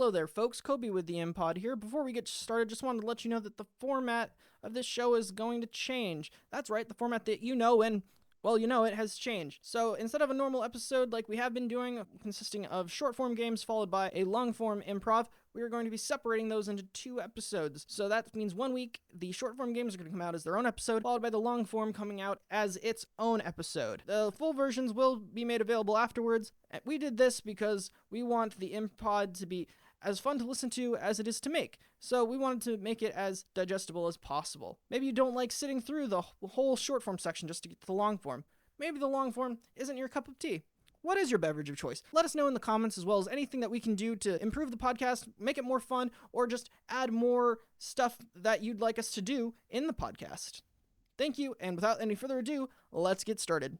Hello there, folks. Koby with the imPod here. Before we get started, just wanted to let you know that the format of this show is going to change. That's right, the format that you know and, well, you know it has changed. So instead of a normal episode like we have been doing, consisting of short-form games followed by a long-form improv, we are going to be separating those into 2 episodes. So that means 1 week, the short-form games are going to come out as their own episode, followed by the long-form coming out as its own episode. The full versions will be made available afterwards. We did this because we want the imPod to be as fun to listen to as it is to make. So we wanted to make it as digestible as possible. Maybe you don't like sitting through the whole short-form section just to get to the long-form. Maybe the long-form isn't your cup of tea. What is your beverage of choice? Let us know in the comments, as well as anything that we can do to improve the podcast, make it more fun, or just add more stuff that you'd like us to do in the podcast. Thank you, and without any further ado, let's get started.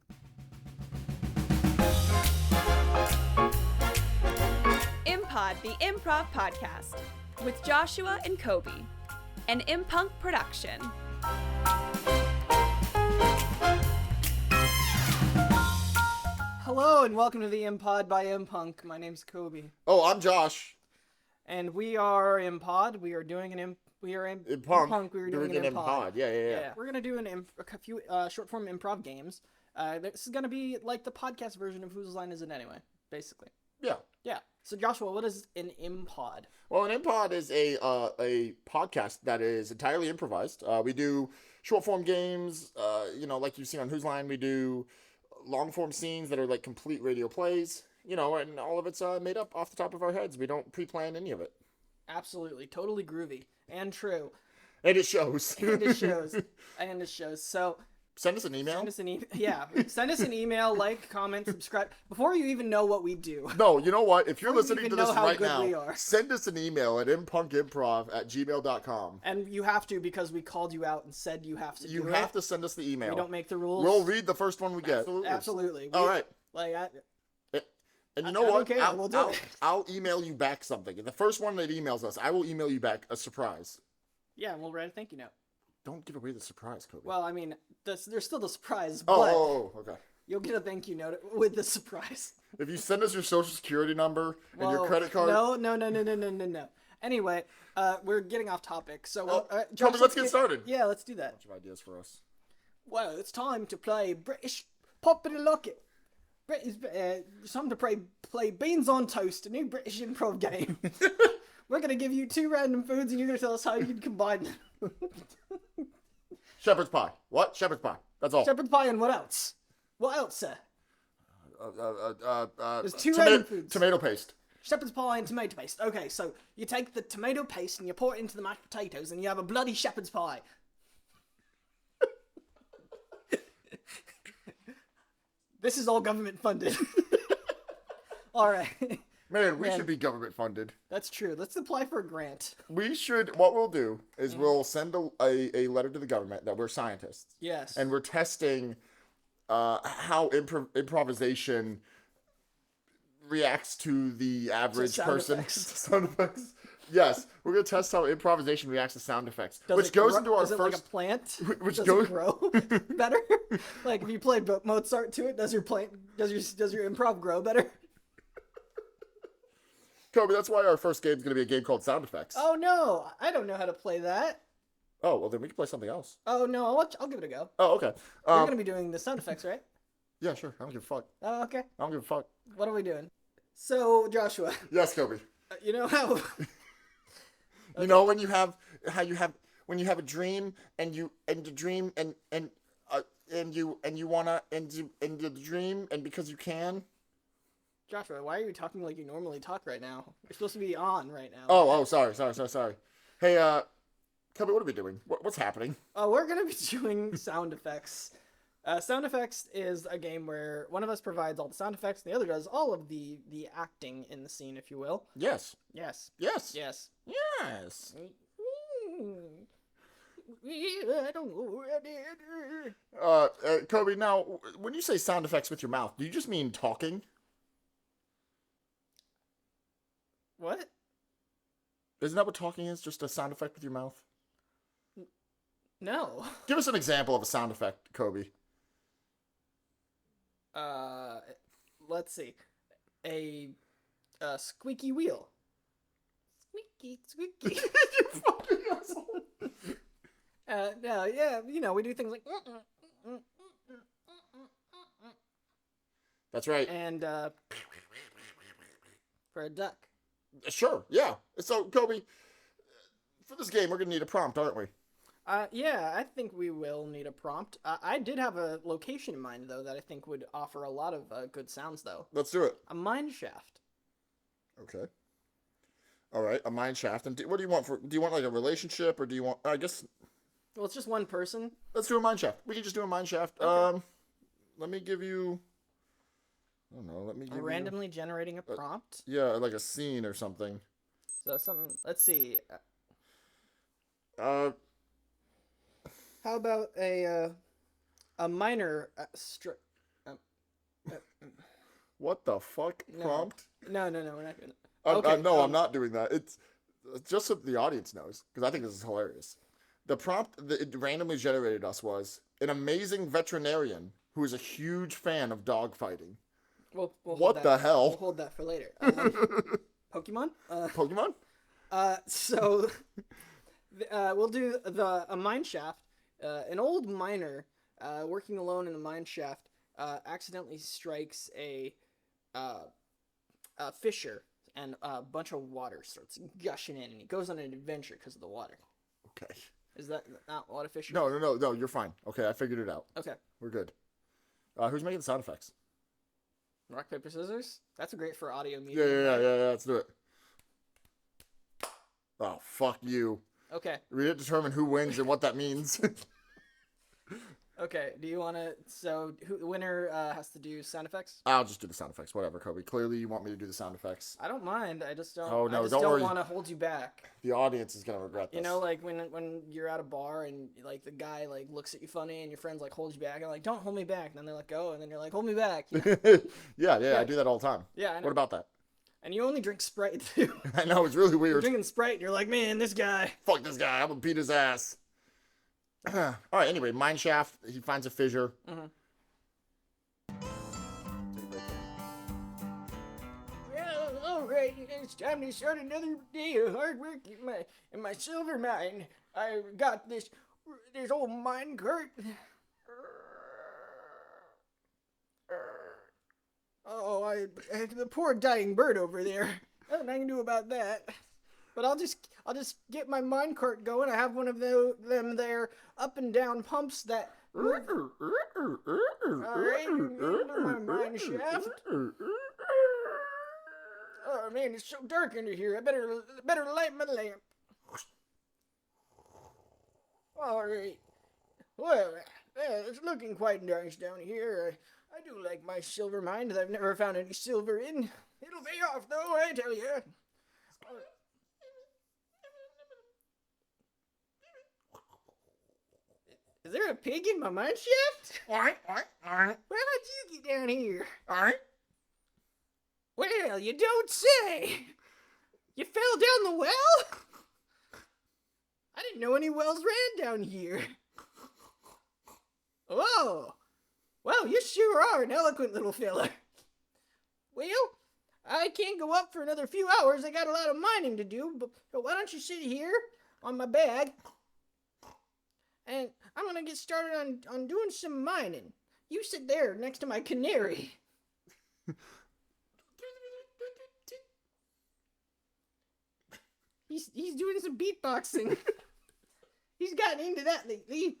imPod, the Improv podcast, with Joshua and Koby, an imPunk production. Hello, and welcome to the imPod by imPunk. My name's Koby. Oh, I'm Josh. And we are imPod. We are doing an imPunk. We are doing an imPod. Yeah. We're gonna do a few short-form improv games. This is gonna be like the podcast version of Whose Line Is It Anyway, basically. Yeah. So Joshua, what is an imPod? Well, an imPod is a podcast that is entirely improvised. We do short-form games, like you've seen on Whose Line. We do long-form scenes that are like complete radio plays, and all of it's made up off the top of our heads. We don't pre-plan any of it. Absolutely. Totally groovy. And true. And it shows. So send us an email. Send us an email, like, comment, subscribe, before you even know what we do. No, you know what? If you're listening to this right now, are. send us an email at impunkimprov@gmail.com. And you have to, because we called you out and said you have to do it. You have to send us the email. We don't make the rules. We'll read the first one we get. Absolutely. All right. And you know what? I'll email you back something. And the first one that emails us, I will email you back a surprise. Yeah, and we'll write a thank you note. Don't give away the surprise, Koby. Well, I mean, there's still the surprise, but okay. You'll get a thank you note with the surprise. If you send us your social security number and your credit card... No. Anyway, we're getting off topip, so... Koby, let's get started. Yeah, let's do that. A bunch of ideas for us. Well, it's time to play British Popular Locket. It's time to play Beans on Toast, a new British improv game. We're going to give you 2 random foods, and you're going to tell us how you can combine them. Shepherd's pie. What? Shepherd's pie. That's all. Shepherd's pie and what else? What else, sir? There's 2 random foods. Tomato paste. Shepherd's pie and tomato paste. Okay, so you take the tomato paste and you pour it into the mashed potatoes, and you have a bloody shepherd's pie. This is all government funded. All right. Man, we should be government funded. That's true. Let's apply for a grant. We should. What we'll do is we'll send a letter to the government that we're scientists. Yes. And we're testing how improvisation reacts to the average person. Sound effects. Yes, we're gonna test how improvisation reacts to sound effects, which goes into our first. Is it like a plant? Which does goes it grow better? Like if you played Mozart to it, does your improv grow better? Koby, that's why our first game's gonna be a game called Sound Effects. Oh no, I don't know how to play that. Oh well, then we can play something else. Oh no, I'll give it a go. Oh okay. We're gonna be doing the sound effects, right? Yeah, sure. I don't give a fuck. Oh okay. I don't give a fuck. What are we doing? So Joshua. Yes, Koby. You know how. Okay. You know when you have a dream and the dream and you wanna end the dream and because you can. Joshua, why are you talking like you normally talk right now? You're supposed to be on right now. Oh, sorry. Hey, Koby, what are we doing? What's happening? We're gonna be doing sound effects. Sound effects is a game where one of us provides all the sound effects, and the other does all of the acting in the scene, if you will. Yes. I don't know. Koby, now, when you say sound effects with your mouth, do you just mean talking? What? Isn't that what talking is? Just a sound effect with your mouth? No. Give us an example of a sound effect, Koby. Let's see. A squeaky wheel. squeaky, squeaky. You fucking asshole. No, yeah, we do things like. That's right. And for a duck. Sure, yeah. So, Koby, for this game, we're going to need a prompt, aren't we? Yeah, I think we will need a prompt. I did have a location in mind, though, that I think would offer a lot of good sounds, though. Let's do it. A mine shaft. Okay. All right, a mine shaft. And what do you want do you want like a relationship, or do you want, I guess... Well, it's just one person. Let's do a mine shaft. We can just do a mine shaft. Okay. Let me give you... I don't know, let me give you... Randomly generating a prompt? Yeah, like a scene or something. So something... Let's see. How about a minor... what the fuck? No. Prompt? No, we're not doing it. I'm not doing that. It's just so the audience knows, because I think this is hilarious. The prompt that it randomly generated us was an amazing veterinarian who is a huge fan of dogfighting. What the hell? We'll hold that for later. Pokemon? Pokemon? So we'll do a mine shaft. An old miner working alone in the mine shaft accidentally strikes a fissure, and a bunch of water starts gushing in, and he goes on an adventure because of the water. Okay. Is that not what a fissure? No, you're fine. Okay, I figured it out. Okay. We're good. Who's making the sound effects? Rock, paper, scissors? That's great for audio Yeah, media. let's do it. Oh, fuck you. Okay. We didn't determine who wins and what that means. Okay, do you want to... So, the winner has to do sound effects? I'll just do the sound effects. Whatever, Koby. Clearly, you want me to do the sound effects. I don't mind. I just don't... Oh, no, I just don't don't worry. want to hold you back. The audience is going to regret this. You know, like, when you're at a bar and, like, the guy, like, looks at you funny and your friends, like, hold you back. And like, don't hold me back. And then they let go, and then you're like, hold me back. Yeah, I do that all the time. Yeah, I know. What about that? And you only drink Sprite, too. I know, it's really You're weird. drinking Sprite, and you're like, man, this guy. Fuck this guy. I'm going to beat his ass. All right, anyway, mine shaft. He finds a fissure. Mm-hmm. Well, all right, it's time to start another day of hard work in my silver mine. I got this old mine cart. Oh, the poor dying bird over there. Nothing I can do about that. But I'll just get my mine cart going. I have one of them there up and down pumps that move. Alright, into my mine shaft. Oh man, it's so dark under here. I better light my lamp. Alright. Well, it's looking quite nice down here. I do like my silver mine that I've never found any silver in. It'll pay off though, I tell you. Is there a pig in my mine shaft? Where did you get down here? Well, you don't say. You fell down the well? I didn't know any wells ran down here. Oh, well, you sure are an eloquent little fella. Well, I can't go up for another few hours. I got a lot of mining to do, but why don't you sit here on my bag, and I'm gonna get started on doing some mining. You sit there next to my canary. He's doing some beatboxing. He's gotten into that lately.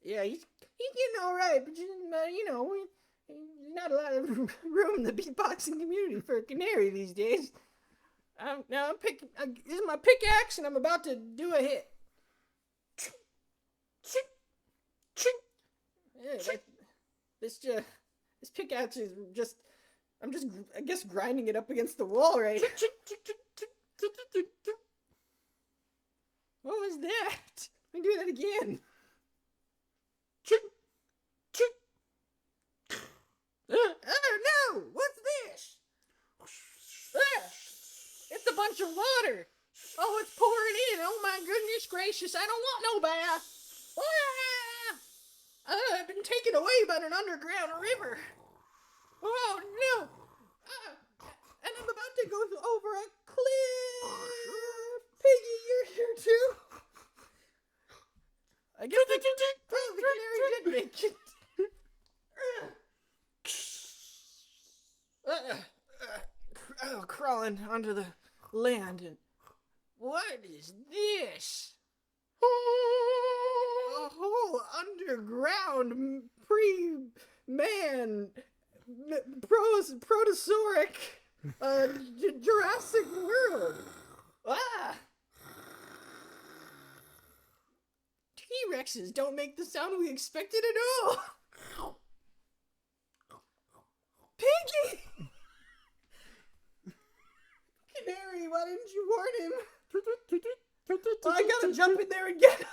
Yeah, he's getting all right, but there's not a lot of room in the beatboxing community for a canary these days. Now this is my pickaxe, and I'm about to do a hit. Yeah, this pickaxe is I guess grinding it up against the wall, right? What was that? Let me do that again. Oh no! What's this? It's a bunch of water. Oh, it's pouring in. Oh my goodness gracious! I don't want no bath. I've been taken away by an underground river. Oh no! crawling onto the land. And what is this? A whole underground pre-man protosauric Jurassic World. Ah! T-Rexes don't make the sound we expected at all. Piggy! Canary, why didn't you warn him? Well, I gotta jump in there and get him.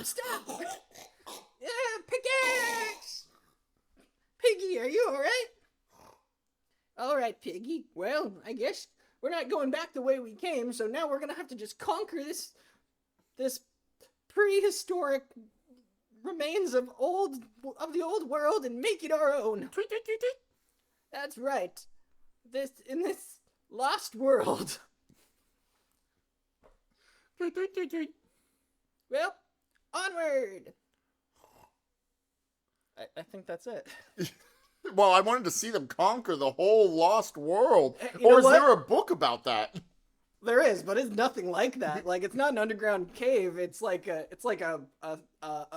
Stab! Yeah, pickaxe! Piggy, are you alright? Alright, Piggy. Well, I guess we're not going back the way we came, so now we're gonna have to just conquer this prehistoric remains of the old world and make it our own. That's right. In this lost world. Well, onward. I think that's it. Well, I wanted to see them conquer the whole lost world. You Or know is what? there a book about that? There is, but it's nothing like that. Like, it's not an underground cave. It's like a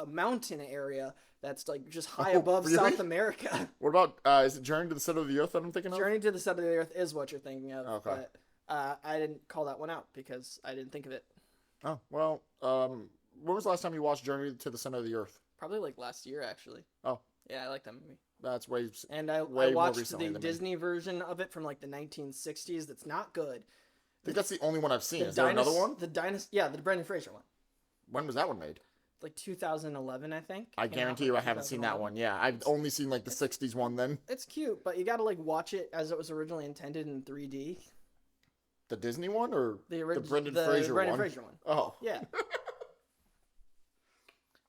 mountain area that's like just high Oh, above really? South America. What about, is it Journey to the Center of the Earth that I'm thinking of? Journey to the Center of the Earth is what you're thinking of. Okay. But I didn't call that one out because I didn't think of it. Oh, well, when was the last time you watched Journey to the Center of the Earth? Probably like last year, actually. Oh. Yeah, I like that movie. That's way... And I way more watched recently the than me. Disney version of it from like the 1960s. That's not good. I think that's the only one I've seen. The Is there another one? The Brendan Fraser one. When was that one made? Like 2011, I think. I Came out, guarantee like, you I haven't seen that 2011. one. Yeah, I've only seen like the 60s one then. It's cute, but you gotta like watch it as it was originally intended in 3D. The Disney one or The Brendan the Fraser Brendan one? Fraser one. Oh. Yeah.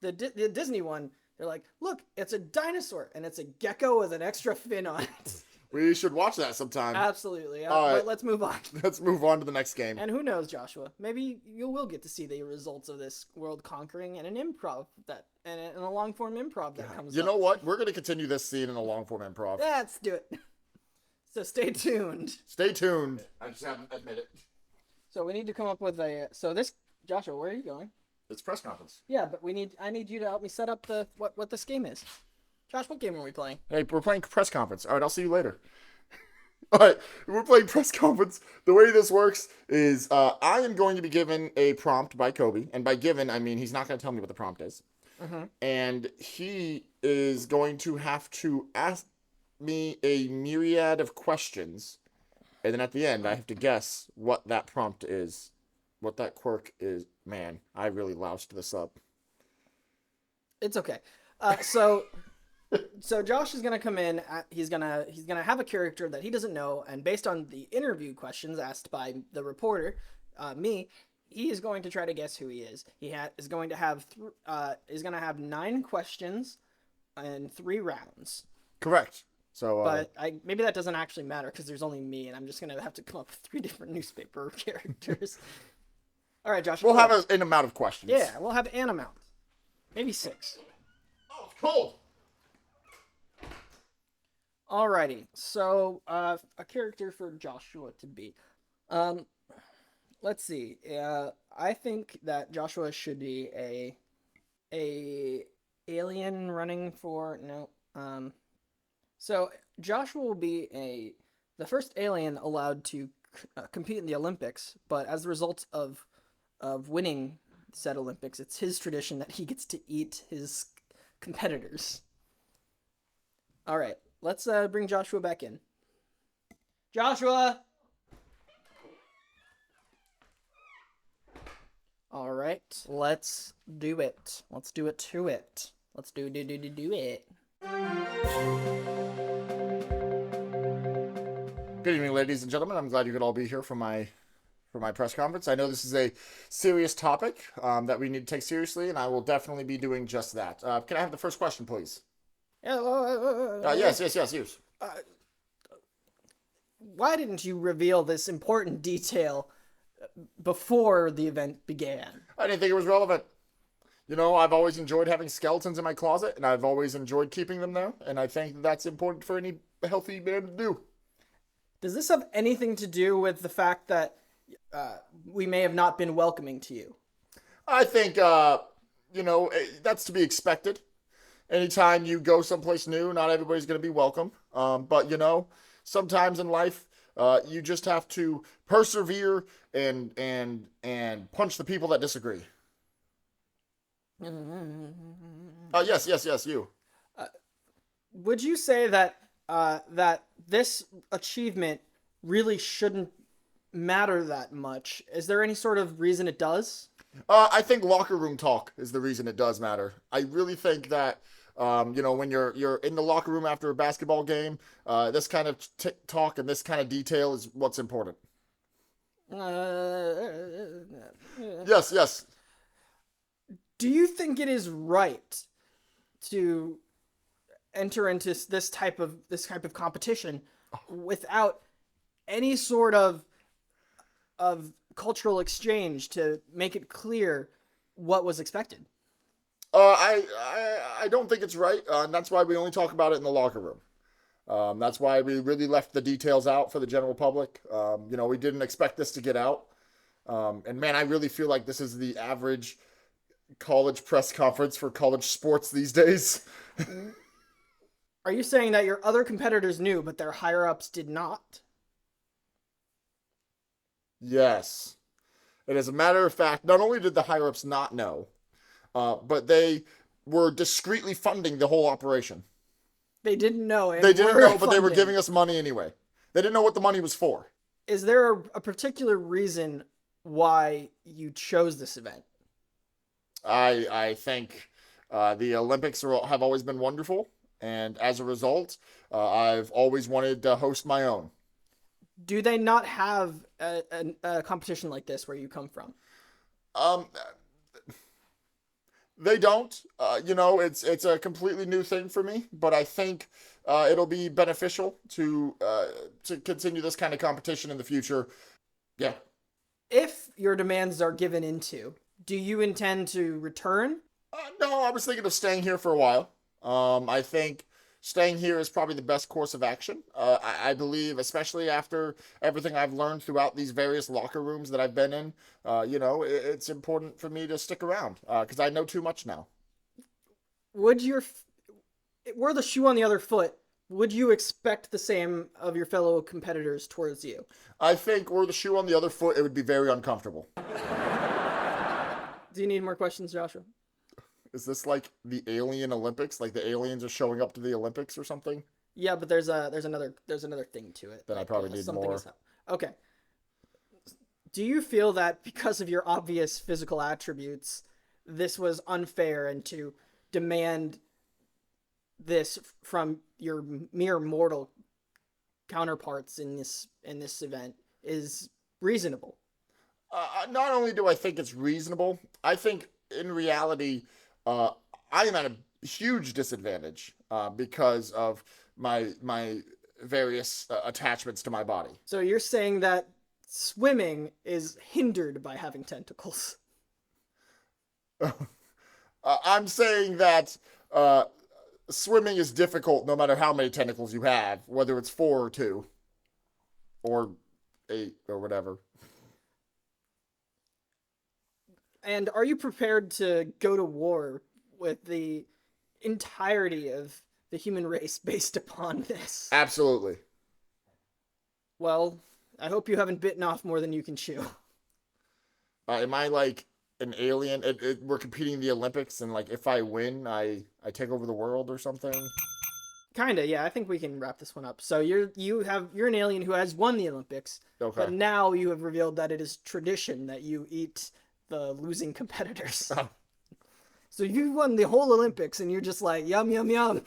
the Disney one, they're like, look, it's a dinosaur and it's a gecko with an extra fin on it. We should watch that sometime. Absolutely. All right. But let's move on. Let's move on to the next game. And who knows, Joshua? Maybe you will get to see the results of this world conquering and an improv and a long form improv that comes You up. know what? We're going to continue this scene in a long form improv. Let's do it. So stay tuned. Stay tuned. I just haven't admitted it. So we need to come up with Joshua, where are you going? It's press conference. Yeah, but I need you to help me set up what this game is. Josh, what game are we playing? Hey, we're playing press conference. All right, I'll see you later. All right, we're playing press conference. The way this works is I am going to be given a prompt by Koby. And by given, I mean he's not going to tell me what the prompt is. Mm-hmm. And he is going to have to ask me a myriad of questions. And then at the end, I have to guess what that prompt is. What that quirk is. Man, I really loused this up. It's okay. So Josh is gonna come in. He's gonna have a character that he doesn't know, and based on the interview questions asked by the reporter, me, he is going to try to guess who he is. He is going to have 9 questions and 3 rounds. Correct. So, But maybe that doesn't actually matter because there's only me, and I'm just gonna have to come up with 3 different newspaper characters. All right, Josh. we'll have an amount of questions. Yeah, we'll have an amount, maybe 6. Oh, it's cold. Alrighty, so a character for Joshua to be. Let's see. I think that Joshua should be a alien running for So Joshua will be the first alien allowed to compete in the Olympics, but as a result of winning said Olympics, it's his tradition that he gets to eat his competitors. All right. Let's bring Joshua back in. Joshua! All right, let's do it. Let's do it to it. Let's do it. Good evening, ladies and gentlemen. I'm glad you could all be here for my press conference. I know this is a serious topic that we need to take seriously, and I will definitely be doing just that. Can I have the first question, please? Yes. Why didn't you reveal this important detail before the event began? I didn't think it was relevant. You know, I've always enjoyed having skeletons in my closet, and I've always enjoyed keeping them there, and I think that's important for any healthy man to do. Does this have anything to do with the fact that we may have not been welcoming to you? I think, that's to be expected. Anytime you go someplace new, not everybody's going to be welcome. But, sometimes in life, you just have to persevere and punch the people that disagree. Yes, you. Would you say that that this achievement really shouldn't matter that much? Is there any sort of reason it does? I think locker room talk is the reason it does matter. I really think that, when you're in the locker room after a basketball game, this kind of talk and this kind of detail is what's important. Yes. Do you think it is right to enter into this type of competition without any sort of cultural exchange to make it clear what was expected? I don't think it's right, and that's why we only talk about it in the locker room. That's why we really left the details out for the general public. We didn't expect this to get out. And man, I really feel like this is the average college press conference for college sports these days. Are you saying that your other competitors knew, but their higher-ups did not? Yes. And as a matter of fact, not only did the higher-ups not know, but they were discreetly funding the whole operation. They didn't know. They didn't know, but they were giving us money anyway. They didn't know what the money was for. Is there a particular reason why you chose this event? I think the Olympics have always been wonderful, and as a result, I've always wanted to host my own. Do they not have a competition like this where you come from? They don't. It's a completely new thing for me, but I think it'll be beneficial to continue this kind of competition in the future. Yeah. If your demands are given into, do you intend to return? No, I was thinking of staying here for a while. I think staying here is probably the best course of action. I believe, especially after everything I've learned throughout these various locker rooms that I've been in, it's important for me to stick around because I know too much now. Were the shoe on the other foot, would you expect the same of your fellow competitors towards you? I think were the shoe on the other foot, it would be very uncomfortable. Do you need more questions, Joshua? Is this like the alien Olympics? Like the aliens are showing up to the Olympics or something? Yeah, but there's another thing to it. Then I probably need more. Okay. Do you feel that because of your obvious physical attributes, this was unfair, and to demand this from your mere mortal counterparts in this event is reasonable? Not only do I think it's reasonable, I think in reality, I am at a huge disadvantage because of my various attachments to my body. So you're saying that swimming is hindered by having tentacles? I'm saying that swimming is difficult no matter how many tentacles you have, whether it's 4 or 2 or 8 or whatever. And are you prepared to go to war with the entirety of the human race based upon this? Absolutely. Well, I hope you haven't bitten off more than you can chew. Am I like an alien? We're competing in the Olympics, and like if I win, I take over the world or something? Kinda, yeah. I think we can wrap this one up. So you're an alien who has won the Olympics, okay. But now you have revealed that it is tradition that you eat the losing competitors. Oh. So you won the whole Olympics, and you're just like, yum yum yum.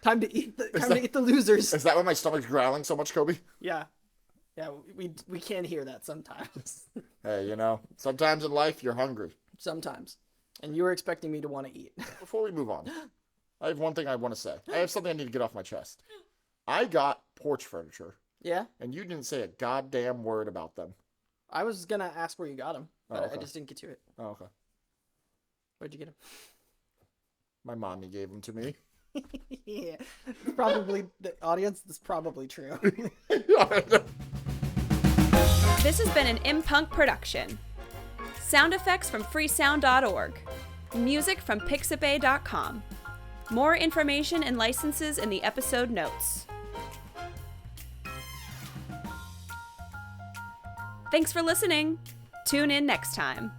Time to eat the losers. Is that why my stomach's growling so much, Koby? Yeah, we can't hear that sometimes. Hey, sometimes in life you're hungry. Sometimes, and you were expecting me to want to eat. Before we move on, I have one thing I want to say. I have something I need to get off my chest. I got porch furniture. Yeah? And you didn't say a goddamn word about them. I was gonna ask where you got them, but oh, okay. I just didn't get to it. Oh, okay. Where'd you get him? My mommy gave them to me. Yeah, probably the audience. That's probably true. This has been an ImPunk production. Sound effects from freesound.org. Music from pixabay.com. More information and licenses in the episode notes. Thanks for listening. Tune in next time.